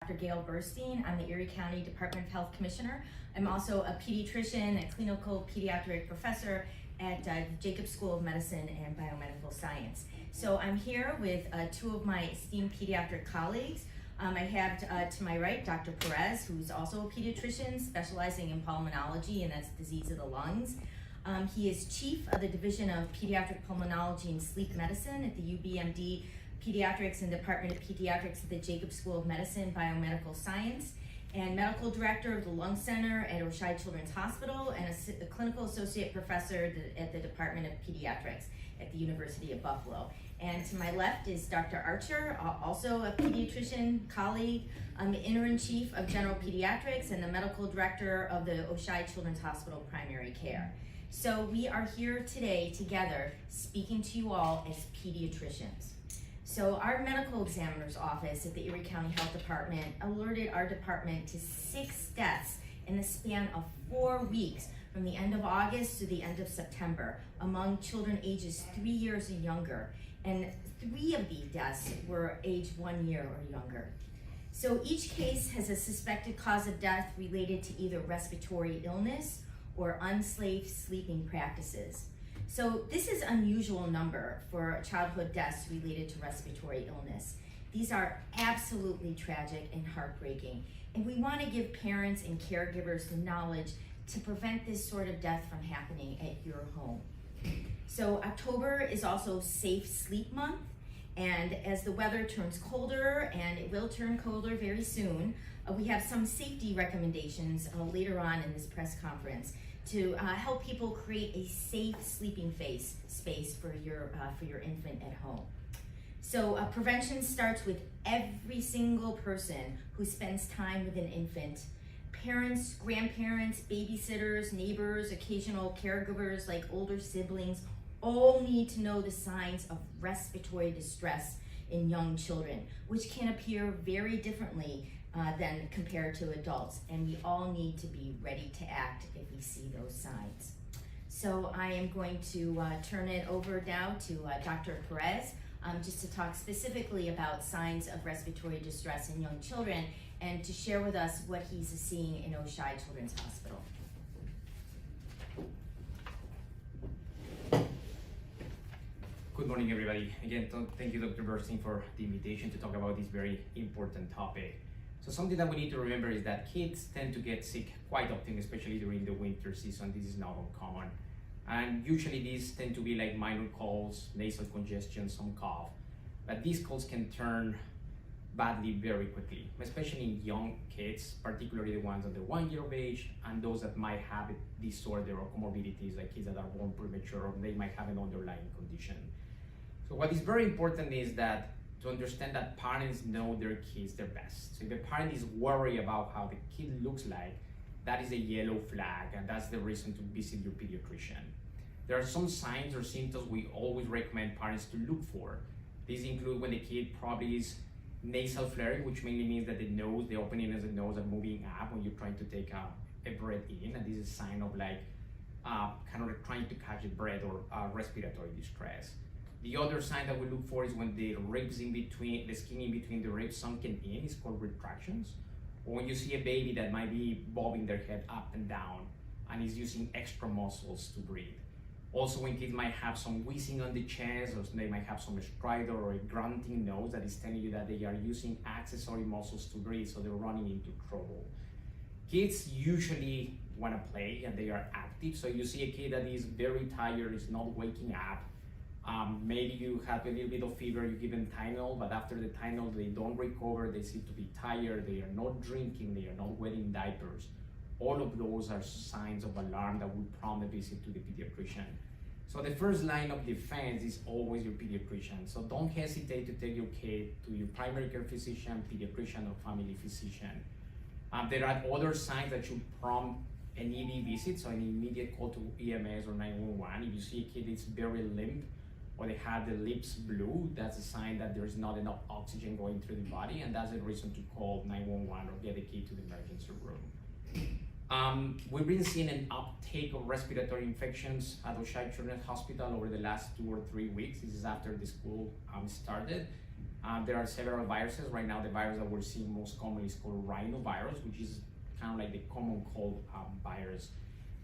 Dr. Gale Burstein. I'm the Erie County Department of Health Commissioner. I'm also a pediatrician and clinical pediatric professor at Jacobs School of Medicine and Biomedical Science. So I'm here with two of my esteemed pediatric colleagues. I have to my right Dr. Perez, who's also a pediatrician specializing in pulmonology, and that's disease of the lungs. He is chief of the Division of Pediatric Pulmonology and Sleep Medicine at the UBMD Pediatrics and Department of Pediatrics at the Jacobs School of Medicine, Biomedical Science, and medical director of the Lung Center at Oishei Children's Hospital, and a clinical associate professor at the Department of Pediatrics at the University of Buffalo. And to my left is Dr. Archer, also a pediatrician colleague. I'm the interim chief of general pediatrics and the medical director of the Oishei Children's Hospital Primary Care. So we are here today together speaking to you all as pediatricians. So our medical examiner's office at the Erie County Health Department alerted our department to 6 deaths in the span of 4 weeks from the end of August to the end of September among children ages 3 years and younger. And 3 of these deaths were age 1 year or younger. So each case has a suspected cause of death related to either respiratory illness or unsafe sleeping practices. So this is an unusual number for childhood deaths related to respiratory illness. These are absolutely tragic and heartbreaking, and we want to give parents and caregivers the knowledge to prevent this sort of death from happening at your home. So October is also Safe Sleep Month, and as the weather turns colder, and it will turn colder very soon, we have some safety recommendations later on in this press conference to help people create a safe sleeping space for your infant at home. So prevention starts with every single person who spends time with an infant. Parents, grandparents, babysitters, neighbors, occasional caregivers like older siblings all need to know the signs of respiratory distress in young children, which can appear very differently than compared to adults, and we all need to be ready to act if we see those signs. So I am going to turn it over now to Dr. Perez just to talk specifically about signs of respiratory distress in young children and to share with us what he's seeing in Oishei Children's Hospital. Good morning, everybody. Again, thank you, Dr. Burstein, for the invitation to talk about this very important topic. So something that we need to remember is that kids tend to get sick quite often, especially during the winter season. This is not uncommon. And usually these tend to be like minor colds, nasal congestion, some cough. But these colds can turn badly very quickly, especially in young kids, particularly the ones under 1 year of age, and those that might have a disorder or comorbidities, like kids that are born premature, or they might have an underlying condition. So what is very important is that to understand that parents know their kids their best. So if the parent is worried about how the kid looks like, that is a yellow flag, and that's the reason to visit your pediatrician. There are some signs or symptoms we always recommend parents to look for. These include when the kid probably is nasal flaring, which mainly means that the nose, the opening of the nose are moving up when you're trying to take a breath in, and this is a sign of like kind of trying to catch a breath or respiratory distress. The other sign that we look for is when the ribs in between, the skin in between the ribs sunken in, is called retractions. Or when you see a baby that might be bobbing their head up and down and is using extra muscles to breathe. Also when kids might have some wheezing on the chest, or they might have some stridor or a grunting nose that is telling you that they are using accessory muscles to breathe, so they're running into trouble. Kids usually want to play and they are active, so you see a kid that is very tired, is not waking up. Maybe you have a little bit of fever, you give them Tylenol, but after the Tylenol they don't recover, they seem to be tired, they are not drinking, they are not wearing diapers. All of those are signs of alarm that would prompt a visit to the pediatrician. So the first line of defense is always your pediatrician. So don't hesitate to take your kid to your primary care physician, pediatrician, or family physician. There are other signs that should prompt an ED visit, so an immediate call to EMS or 911. If you see a kid that's very limp, or they have the lips blue, that's a sign that there's not enough oxygen going through the body, and that's a reason to call 911 or get a key to the emergency room. We've been seeing an uptake of respiratory infections at Oishei Children's Hospital over the last 2 or 3 weeks. This is after the school started. There are several viruses. Right now, the virus that we're seeing most commonly is called rhinovirus, which is kind of like the common cold virus.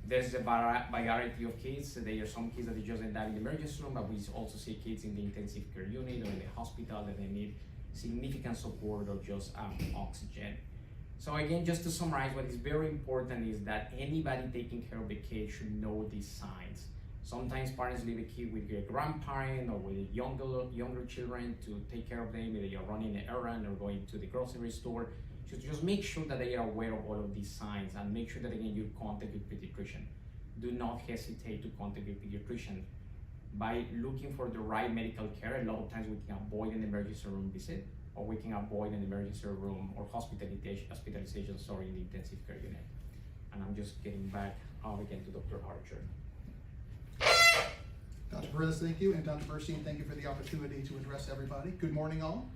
There's a variety of kids. There are some kids that they just end up in the emergency room, but we also see kids in the intensive care unit or in the hospital that they need significant support or just oxygen. So again, just to summarize, what is very important is that anybody taking care of the kid should know these signs. Sometimes parents leave a kid with a grandparent or with younger children to take care of them, whether you're running an errand or going to the grocery store. Just make sure that they are aware of all of these signs, and make sure that again you contact your pediatrician. Do not hesitate to contact your pediatrician. By looking for the right medical care, a lot of times we can avoid an emergency room visit, or we can avoid an emergency room or hospitalization in the intensive care unit. And I'm just getting back again to Dr. Archer. Dr. Perez, thank you, and Dr. Burstein, thank you for the opportunity to address everybody. Good morning, all.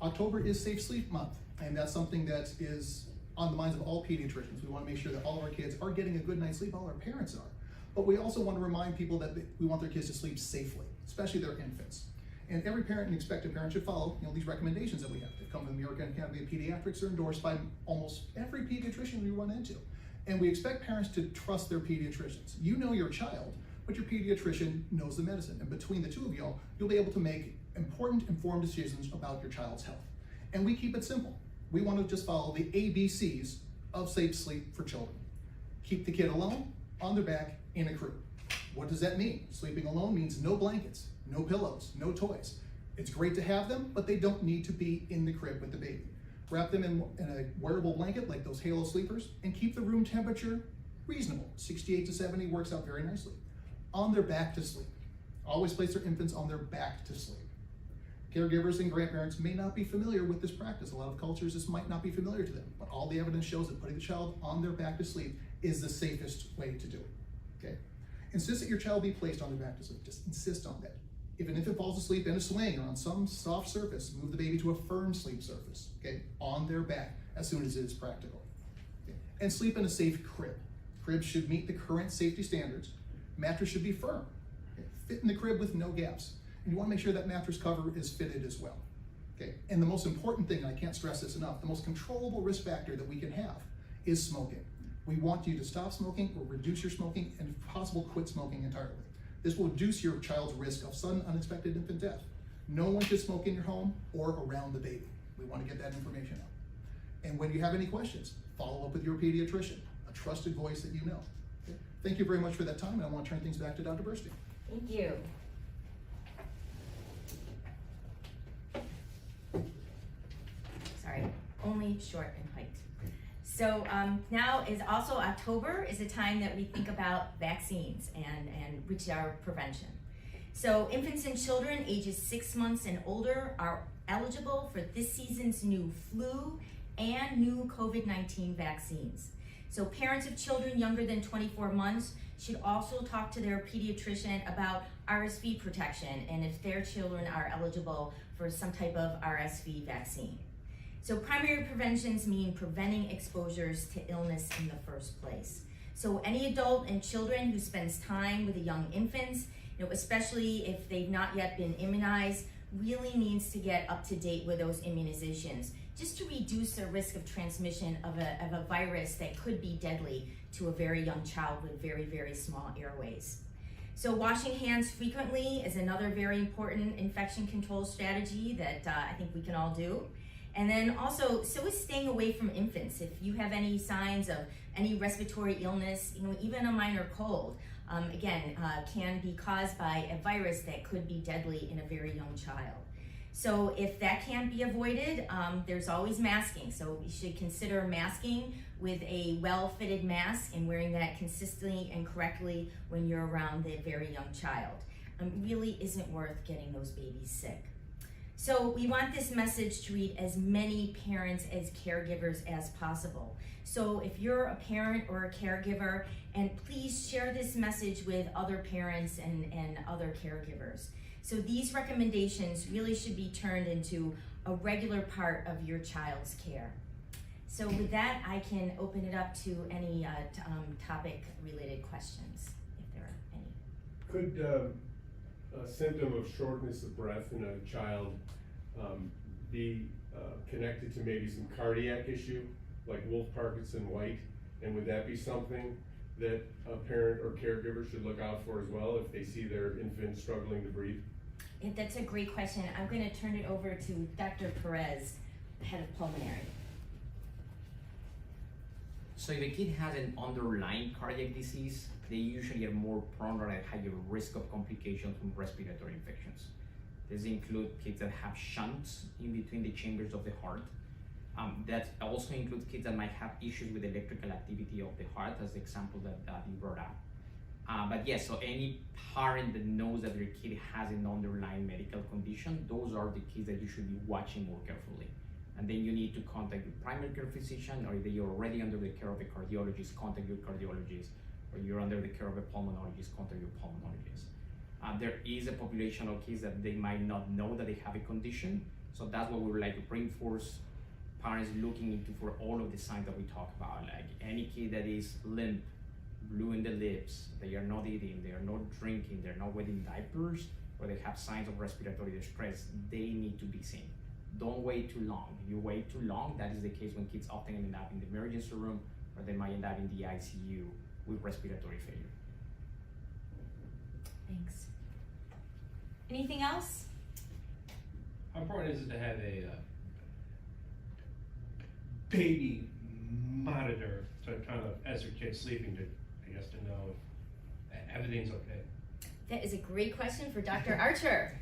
October is Safe Sleep Month, and that's something that is on the minds of all pediatricians. We want to make sure that all of our kids are getting a good night's sleep, all our parents are. But we also want to remind people that we want their kids to sleep safely, especially their infants. And every parent and expectant parent should follow these recommendations that we have. They come from the American Academy of Pediatrics, are endorsed by almost every pediatrician we run into. And we expect parents to trust their pediatricians. You know your child, but your pediatrician knows the medicine. And between the two of y'all, you'll be able to make important, informed decisions about your child's health. And we keep it simple. We want to just follow the ABCs of safe sleep for children. Keep the kid alone, on their back, in a crib. What does that mean? Sleeping alone means no blankets, no pillows, no toys. It's great to have them, but they don't need to be in the crib with the baby. Wrap them in a wearable blanket like those Halo sleepers, and keep the room temperature reasonable. 68 to 70 works out very nicely. On their back to sleep. Always place their infants on their back to sleep. Caregivers and grandparents may not be familiar with this practice. A lot of cultures, this might not be familiar to them, but all the evidence shows that putting the child on their back to sleep is the safest way to do it, okay? Insist that your child be placed on their back to sleep. Just insist on that. If an infant falls asleep in a swing or on some soft surface, move the baby to a firm sleep surface, okay? On their back as soon as it is practical. Okay? And sleep in a safe crib. Cribs should meet the current safety standards. Mattress should be firm. Okay? Fit in the crib with no gaps. And you want to make sure that mattress cover is fitted as well. Okay? And the most important thing, and I can't stress this enough, the most controllable risk factor that we can have is smoking. We want you to stop smoking or reduce your smoking, and if possible, quit smoking entirely. This will reduce your child's risk of sudden unexpected infant death. No one should smoke in your home or around the baby. We want to get that information out. And when you have any questions, follow up with your pediatrician, a trusted voice that you know. Okay? Thank you very much for that time, and I want to turn things back to Dr. Burstein. Thank you. Sorry, only short and height. So now is also October is a time that we think about vaccines and which are prevention. So infants and children ages 6 months and older are eligible for this season's new flu and new COVID-19 vaccines. So parents of children younger than 24 months should also talk to their pediatrician about RSV protection and if their children are eligible for some type of RSV vaccine. So primary preventions mean preventing exposures to illness in the first place. So any adult and children who spends time with the young infants, especially if they've not yet been immunized, really needs to get up to date with those immunizations, just to reduce the risk of transmission of a virus that could be deadly to a very young child with very, very small airways. So washing hands frequently is another very important infection control strategy that I think we can all do. And then also, so is staying away from infants. If you have any signs of any respiratory illness, even a minor cold, can be caused by a virus that could be deadly in a very young child. So if that can't be avoided, there's always masking. So you should consider masking with a well-fitted mask and wearing that consistently and correctly when you're around the very young child. It really isn't worth getting those babies sick. So we want this message to reach as many parents as caregivers as possible. So if you're a parent or a caregiver, and please share this message with other parents and other caregivers. So these recommendations really should be turned into a regular part of your child's care. So with that, I can open it up to any topic-related questions, if there are any. Could a symptom of shortness of breath in a child be connected to maybe some cardiac issue, like Wolff Parkinson White? And would that be something that a parent or caregiver should look out for as well if they see their infant struggling to breathe? Yeah, that's a great question. I'm going to turn it over to Dr. Perez, head of pulmonary. So if a kid has an underlying cardiac disease, they usually are more prone or at higher risk of complications from respiratory infections. These include kids that have shunts in between the chambers of the heart. That also includes kids that might have issues with electrical activity of the heart, as the example that you brought up. But yes, so any parent that knows that their kid has an underlying medical condition, those are the kids that you should be watching more carefully. And then you need to contact your primary care physician, or if you're already under the care of a cardiologist, contact your cardiologist, or you're under the care of a pulmonologist, contact your pulmonologist. There is a population of kids that they might not know that they have a condition, so that's what we would like to bring forth parents looking into for all of the signs that we talk about, like any kid that is limp, blue in the lips, they are not eating, they are not drinking, they're not wearing diapers, or they have signs of respiratory distress, they need to be seen. Don't wait too long. If you wait too long, that is the case when kids often end up in the emergency room, or they might end up in the ICU with respiratory failure. Thanks. Anything else? How important is it to have a baby monitor to kind of, as your kid's sleeping, to, I guess, to know if everything's okay? That is a great question for Dr. Archer.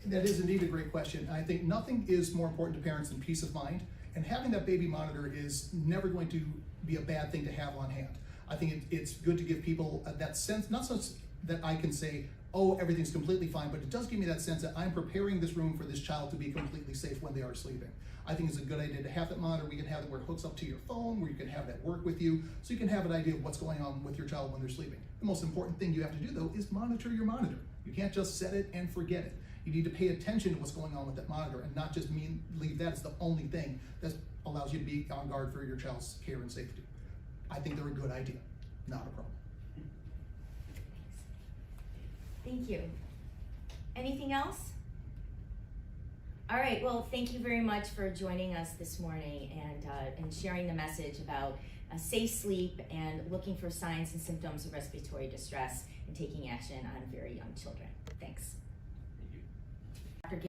That is indeed a great question. I think nothing is more important to parents than peace of mind, and having that baby monitor is never going to be a bad thing to have on hand. I think it's good to give people that sense, not so that I can say, oh, everything's completely fine, but it does give me that sense that I'm preparing this room for this child to be completely safe when they are sleeping. I think it's a good idea to have that monitor. We can have it where it hooks up to your phone, where you can have that work with you, so you can have an idea of what's going on with your child when they're sleeping. The most important thing you have to do, though, is monitor your monitor. You can't just set it and forget it. You need to pay attention to what's going on with that monitor and not just leave that as the only thing that allows you to be on guard for your child's care and safety. I think they're a good idea, not a problem. Thank you. Anything else? All right, well, thank you very much for joining us this morning and sharing the message about safe sleep and looking for signs and symptoms of respiratory distress and taking action on very young children. Thanks.